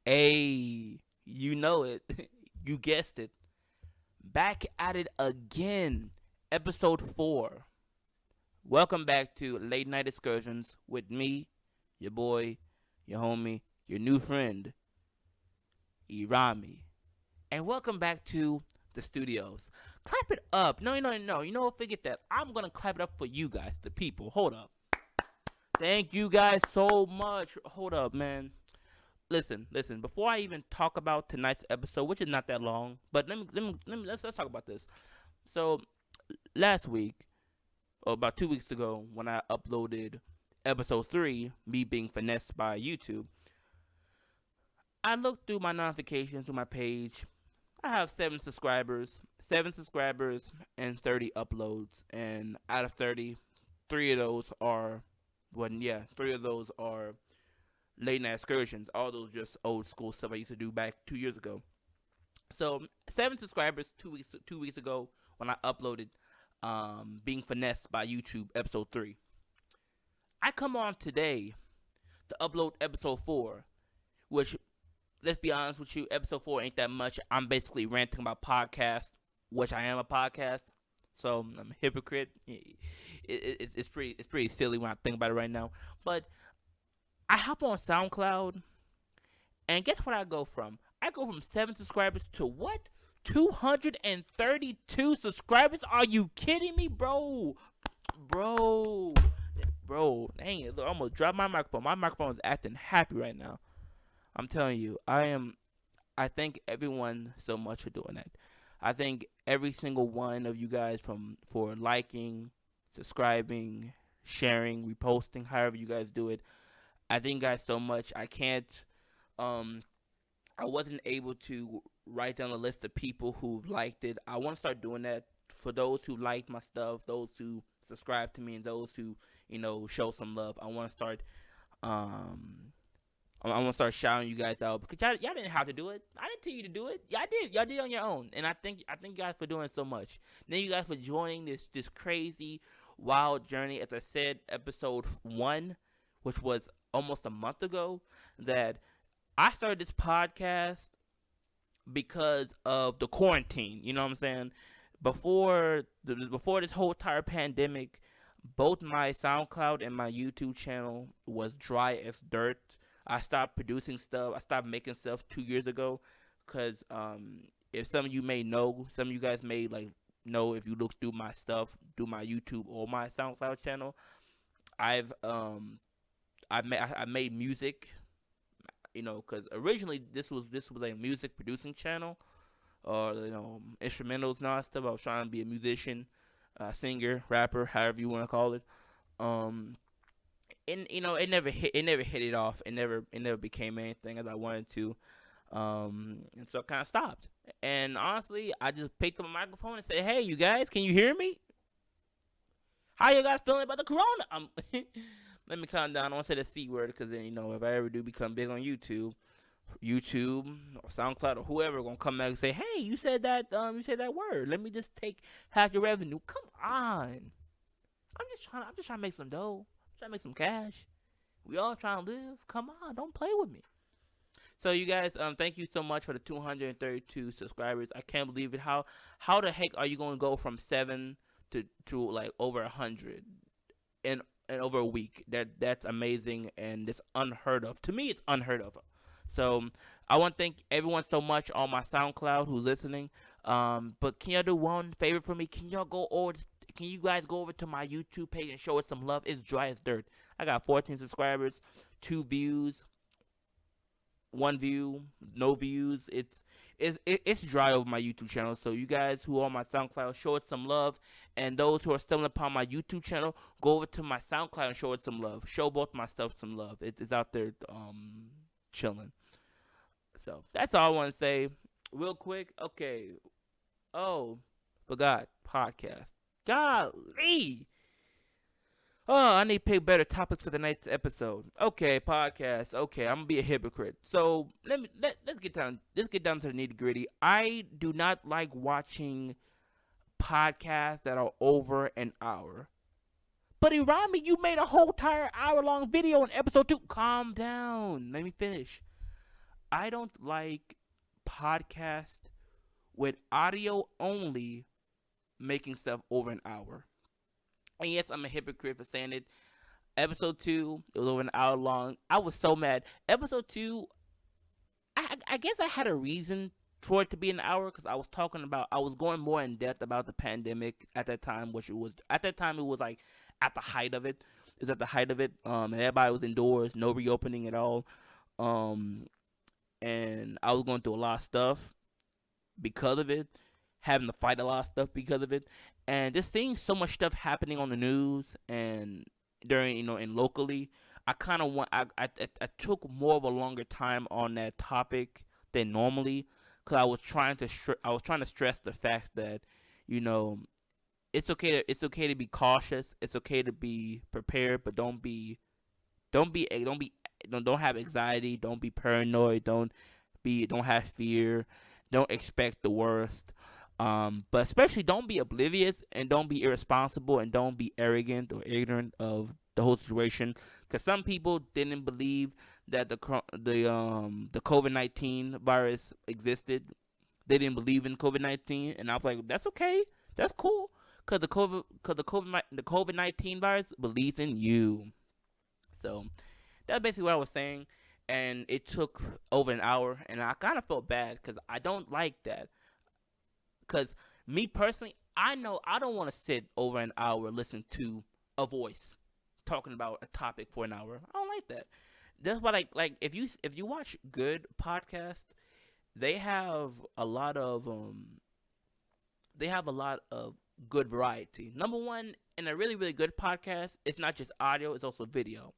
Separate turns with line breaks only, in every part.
Hey, you know it. You guessed it. Back at it again. Episode 4. Welcome back to Late Night Excursions with me, your boy, your homie, your new friend, Irami. And welcome back to the studios. Clap it up. No, no, no. You know what? Forget that. I'm going to clap it up for you guys, the people. Hold up. Thank you guys so much. Hold up, man. Listen. Before I even talk about tonight's episode, which is not that long, but let's talk about this. So last week, or about 2 weeks ago, when I uploaded episode 3, me being finessed by YouTube, I looked through my notifications to my page. I have 7 subscribers, and 30 uploads, and out of 30, three of those are, three of those are late night excursions. All those just old school stuff I used to do back 2 years ago. So 7 subscribers 2 weeks ago when I uploaded being finessed by YouTube episode 3. I come on today to upload episode 4, which, let's be honest with you, episode 4 ain't that much. I'm basically ranting about podcasts, which I am a podcast. So I'm a hypocrite. It's pretty silly when I think about it right now. But I hop on SoundCloud, and guess what I go from? I go from 7 subscribers to what? 232 subscribers? Are you kidding me, bro? Bro. Dang it. Look, I almost dropped my microphone. My microphone is acting happy right now. I'm telling you, I thank everyone so much for doing that. I thank every single one of you guys for liking, subscribing, sharing, reposting, however you guys do it. I thank you guys so much. Um I wasn't able to write down a list of people who've liked it. I want to start doing that for those who liked my stuff, those who subscribe to me, and those who show some love. Um I want to start shouting you guys out because y'all didn't have to do it. I didn't tell you to do it. Y'all did. Y'all did it on your own, and I thank you guys for doing so much. Thank you guys for joining this crazy wild journey. As I said, episode 1, which was almost a month ago, that I started this podcast because of the quarantine. You know what I'm saying? Before this whole entire pandemic, both my SoundCloud and my YouTube channel was dry as dirt. I stopped producing stuff. I stopped making stuff 2 years ago, cause if some of you may know, some of you guys may know if you look through my stuff, through my YouTube or my SoundCloud channel, I've I made music, because originally this was a music producing channel, or instrumentals and all that stuff. I was trying to be a musician, singer, rapper, however you want to call it. Um, and it never hit it off. It never became anything as I wanted to. And so I kind of stopped. And honestly, I just picked up a microphone and said, "Hey, you guys, can you hear me? How you guys feeling about the corona?" Let me calm down. I don't want to say the C word because then if I ever do become big on YouTube or SoundCloud or whoever gonna come back and say, "Hey, you said that word. Let me just take half your revenue." Come on. I'm just trying to make some dough. I'm trying to make some cash. We all trying to live. Come on, don't play with me. So you guys, thank you so much for the 232 subscribers. I can't believe it. How the heck are you gonna go from 7 to like over 100 in over a week? That's amazing, and it's unheard of. To me, it's unheard of. So I want to thank everyone so much on my SoundCloud who's listening. But can y'all do one favor for me? Can you guys go over to my YouTube page and show it some love? It's dry as dirt. I got 14 subscribers, 2 views, 1 view, no views. It's dry over my YouTube channel. So you guys who are on my SoundCloud, show it some love. And those who are stumbling upon my YouTube channel, go over to my SoundCloud and show it some love. Show both my stuff some love. It's out there chilling. So that's all I want to say. Real quick. Okay. Oh, forgot podcast. Golly. Oh, I need to pick better topics for the next episode. Okay, podcast. Okay, I'm gonna be a hypocrite. So let's get down to the nitty gritty. I do not like watching podcasts that are over an hour. But Irami, you made a whole entire hour long video in episode 2. Calm down. Let me finish. I don't like podcast with audio only making stuff over an hour. And yes, I'm a hypocrite for saying it. Episode 2, it was over an hour long. I was so mad. Episode 2, I guess I had a reason for it to be an hour because I was going more in depth about the pandemic at that time, which it was, at that time, it was like at the height of it. It was at the height of it. And everybody was indoors, no reopening at all. Um, and I was going through a lot of stuff because of it, having to fight a lot of stuff because of it, and just seeing so much stuff happening on the news and during, and locally. I kind of want I took more of a longer time on that topic than normally because I was trying to stress the fact that you know it's okay to be cautious, it's okay to be prepared, but don't have anxiety, don't be paranoid, don't have fear, don't expect the worst. But especially don't be oblivious and don't be irresponsible and don't be arrogant or ignorant of the whole situation. Because some people didn't believe that the COVID-19 virus existed. They didn't believe in COVID-19, and I was like, that's okay, that's cool. Because the COVID-19 virus believes in you. So that's basically what I was saying, and it took over an hour, and I kind of felt bad because I don't like that. Because me personally, I know I don't want to sit over an hour listening to a voice talking about a topic for an hour. I don't like that. That's why, like if you watch good podcasts, they have a lot of good variety. Number one, in a really good podcast, it's not just audio; it's also video.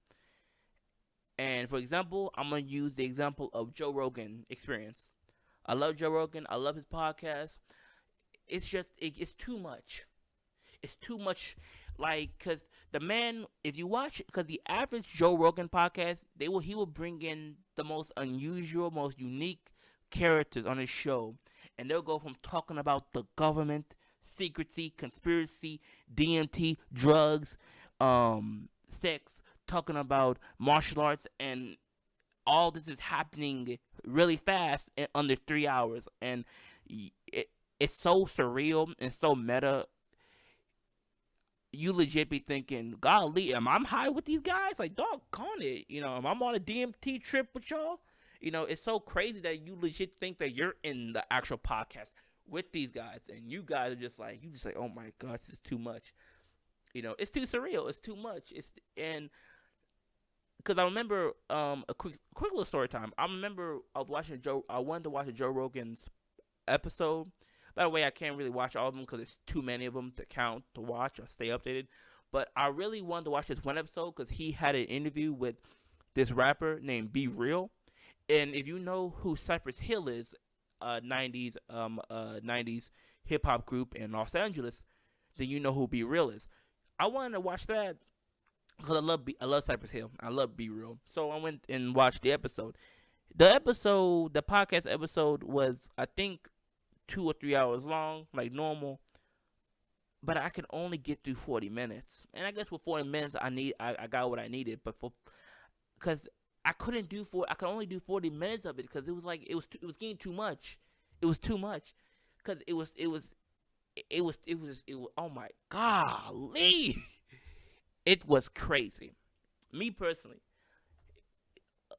And for example, I'm gonna use the example of Joe Rogan Experience. I love Joe Rogan. I love his podcast. It's too much. It's too much. Like, cause the man, if you watch, cause the average Joe Rogan podcast, he will bring in the most unusual, most unique characters on his show, and they'll go from talking about the government, secrecy, conspiracy, DMT, drugs, sex, talking about martial arts, and all this is happening really fast in under 3 hours, and it's so surreal and so meta. You legit be thinking, golly, am I high with these guys? Like, doggone it, am I on a DMT trip with y'all? It's so crazy that you legit think that you're in the actual podcast with these guys, and you guys are just like, oh my gosh, this is too much. It's too surreal. It's too much. It's and because I remember a quick little story time. I remember I wanted to watch a Joe Rogan's episode. By the way, I can't really watch all of them because there's too many of them to count to watch or stay updated. But I really wanted to watch this one episode because he had an interview with this rapper named Be Real. And if you know who Cypress Hill is, 90s hip hop group in Los Angeles, then you know who Be Real is. I wanted to watch that because I love Cypress Hill. I love Be Real. So I went and watched the episode. The podcast episode was, I think, 2 or 3 hours long, like normal. But I could only get through 40 minutes, and I guess with 40 minutes, I got what I needed. But because I could only do 40 minutes of it because it was like it was getting too much. It was too much because oh my golly, it was crazy. Me personally,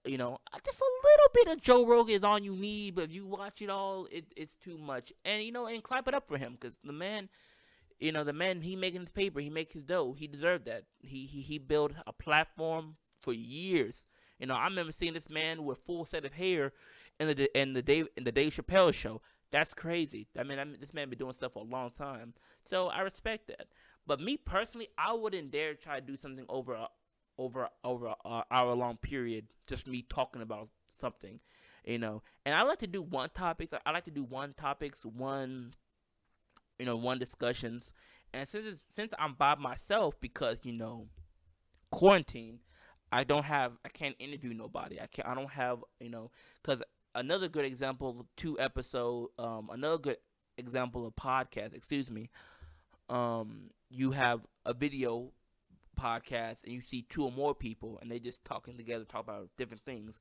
just a little bit of Joe Rogan is all you need, but if you watch it all, it's too much. And and clap it up for him because the man, he making his paper, he make his dough, he deserved that. He built a platform for years. I remember seeing this man with full set of hair in the Dave Chappelle show. That's crazy. This man been doing stuff for a long time, so I respect that. But me personally, I wouldn't dare try to do something over a hour long period, just me talking about something, And I like to do one topics. I like to do one topics, one discussions. And since I'm by myself because quarantine, I can't interview nobody. I don't have because another good example, another good example of podcast. Excuse me. You have a video podcast and you see two or more people and they just talking together, talk about different things.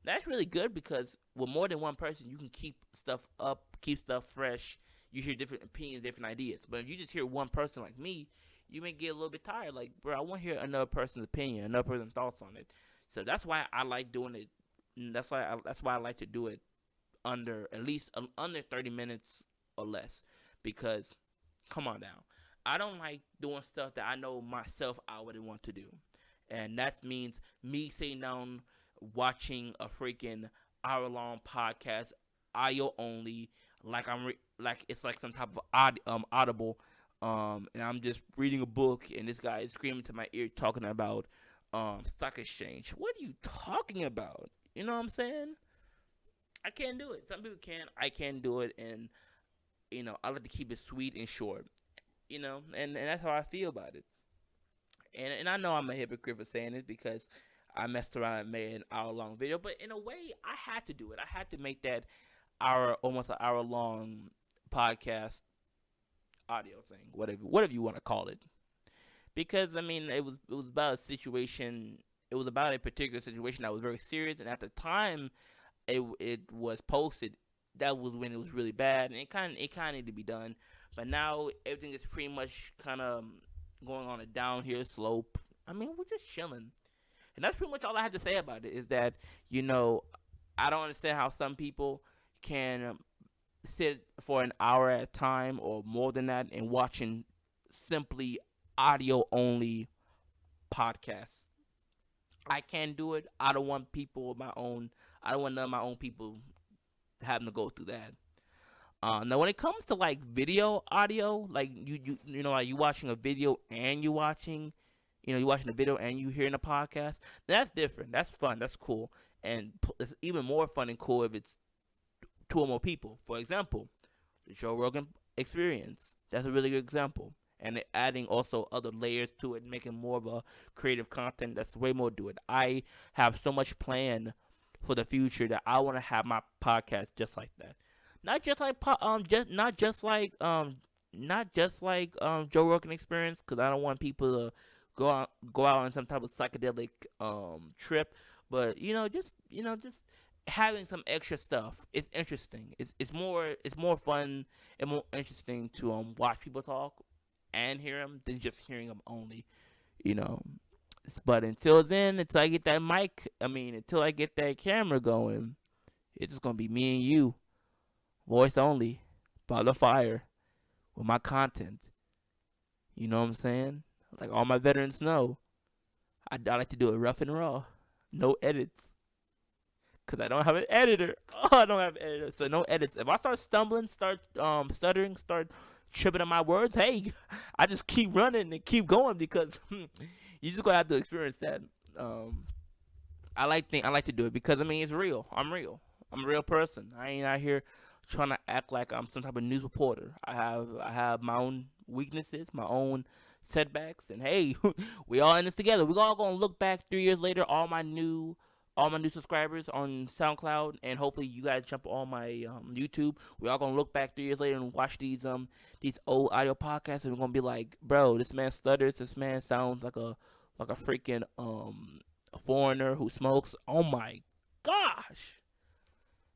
That's really good because with more than one person, you can keep stuff up, keep stuff fresh. You hear different opinions, different ideas. But if you just hear one person like me, you may get a little bit tired. Like, bro, I want to hear another person's opinion, another person's thoughts on it. So that's why I like doing it. That's why I like to do it under at least under 30 minutes or less. Because come on now, I don't like doing stuff that I know myself I wouldn't want to do, and that means me sitting down watching a freaking hour long podcast, audio only, like like it's like some type of audible, and I'm just reading a book, and this guy is screaming to my ear talking about stock exchange. What are you talking about? You know what I'm saying? I can't do it. Some people can. I can't do it, and I like to keep it sweet and short. And that's how I feel about it. And I know I'm a hypocrite for saying this because I messed around and made an hour long video, but in a way, I had to do it. I had to make that almost an hour long podcast audio thing, whatever you want to call it, because I mean it was about a situation. It was about a particular situation that was very serious, and at the time it was posted, that was when it was really bad, and it kind of needed to be done. But now everything is pretty much kind of going on a downhill slope. I mean, we're just chilling, and that's pretty much all I have to say about it. Is that you know I don't understand how some people can sit for an hour at a time or more than that and watching simply audio only podcasts. I can't do it. I don't want people of my own. I don't want none of my own people having to go through that. Now, when it comes to like video audio, like like you watching a video and you watching a video and you hearing a podcast. That's different. That's fun. That's cool. And it's even more fun and cool if it's two or more people. For example, the Joe Rogan Experience. That's a really good example. And adding also other layers to it, making more of a creative content. That's way more to it. I have so much planned for the future that I want to have my podcast just like that. Not just like not just like Joe Rogan Experience, because I don't want people to go out on some type of psychedelic trip, but just having some extra stuff. It's interesting. It's more fun and more interesting to watch people talk and hear them than just hearing them only. You know. But until then, until I get that mic, until I get that camera going, it's just gonna be me and you, voice only, by the fire, with my content. You know what I'm saying? Like all my veterans know, I like to do it rough and raw, no edits, cause I don't have an editor. Oh, I don't have an editor, so no edits. If I start stumbling, start stuttering, start tripping on my words, hey, I just keep running and keep going because you just gonna have to experience that. Um, I like to do it because it's real. I'm real. I'm a real person. I ain't out here trying to act like I'm some type of news reporter. I have my own weaknesses, my own setbacks, and hey, we all in this together. We all gonna look back 3 years later, all my new subscribers on SoundCloud, and hopefully you guys jump on my YouTube. We all gonna look back 3 years later and watch these old audio podcasts, and we're gonna be like, bro, this man stutters. This man sounds like a freaking a foreigner who smokes. Oh my gosh.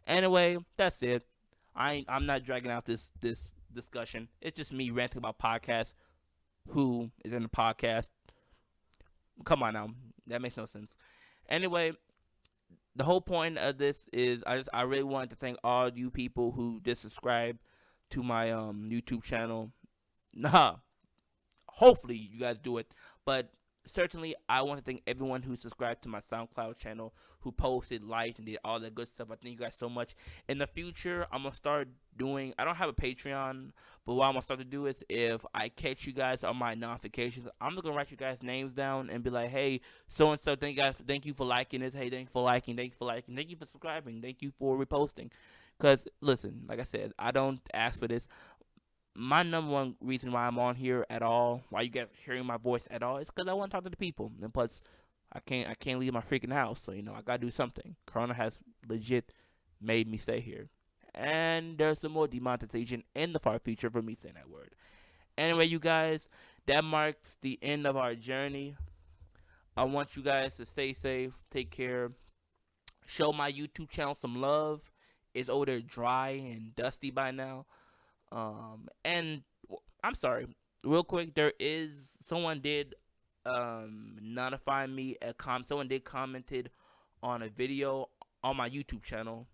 Anyway, that's it. I'm not dragging out this discussion. It's just me ranting about podcasts. Who is in the podcast? Come on now, that makes no sense. Anyway, the whole point of this is I really wanted to thank all you people who just subscribe to my YouTube channel. Nah, hopefully you guys do it, but certainly I want to thank everyone who subscribed to my SoundCloud channel, who posted, liked, and did all that good stuff. I thank you guys so much. In the future, I'm gonna start doing. I don't have a Patreon, but what I'm gonna start to do is, if I catch you guys on my notifications, I'm just gonna write you guys' names down and be like, hey, so and so, thank you for liking this. Hey, thank you for liking, thank you for subscribing, thank you for reposting. Cause listen, like I said, I don't ask for this. My number one reason why I'm on here at all, why you guys are hearing my voice at all, is because I want to talk to the people. And plus, I can't leave my freaking house, so I gotta do something. Corona has legit made me stay here, and there's some more demonetization in the far future for me saying that word. Anyway, you guys, that marks the end of our journey. I want you guys to stay safe, take care, show my YouTube channel some love. It's over there dry and dusty by now. And I'm sorry, real quick, there is someone did notify me someone did commented on a video on my YouTube channel.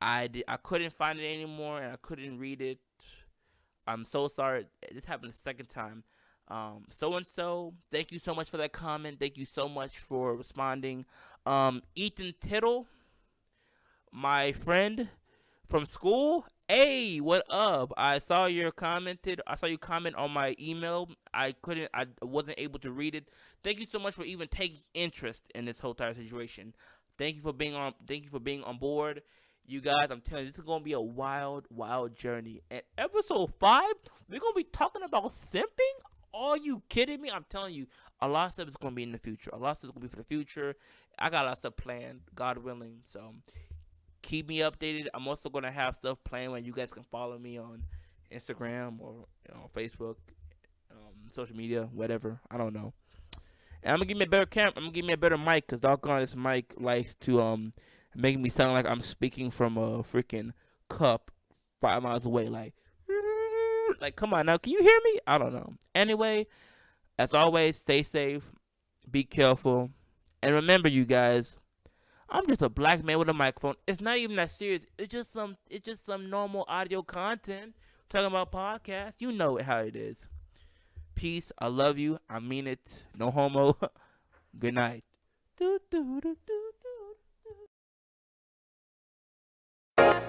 I couldn't find it anymore and I couldn't read it. I'm so sorry. This happened the second time. So and so, thank you so much for that comment. Thank you so much for responding. Ethan Tittle, my friend from school. Hey, what up? I saw you comment on my email. I wasn't able to read it. Thank you so much for even taking interest in this whole entire situation. Thank you for being on board. You guys, I'm telling you, this is gonna be a wild, wild journey. And episode 5, we're gonna be talking about simping. Are you kidding me? I'm telling you, a lot of stuff is gonna be in the future. A lot of stuff is gonna be for the future. I got a lot of stuff planned, God willing. So keep me updated. I'm also gonna have stuff planned where you guys can follow me on Instagram or Facebook, social media, whatever. I don't know. And I'm gonna give me a better camera. I'm gonna give me a better mic, cause doggone this mic likes to make me sound like I'm speaking from a freaking cup 5 miles away. Like, come on now, can you hear me? I don't know. Anyway, as always, stay safe, be careful, and remember, you guys, I'm just a black man with a microphone. It's not even that serious. It's just some normal audio content talking about podcasts. You know how it is. Peace. I love you. I mean it. No homo. Good night. Do, do, do, do, do.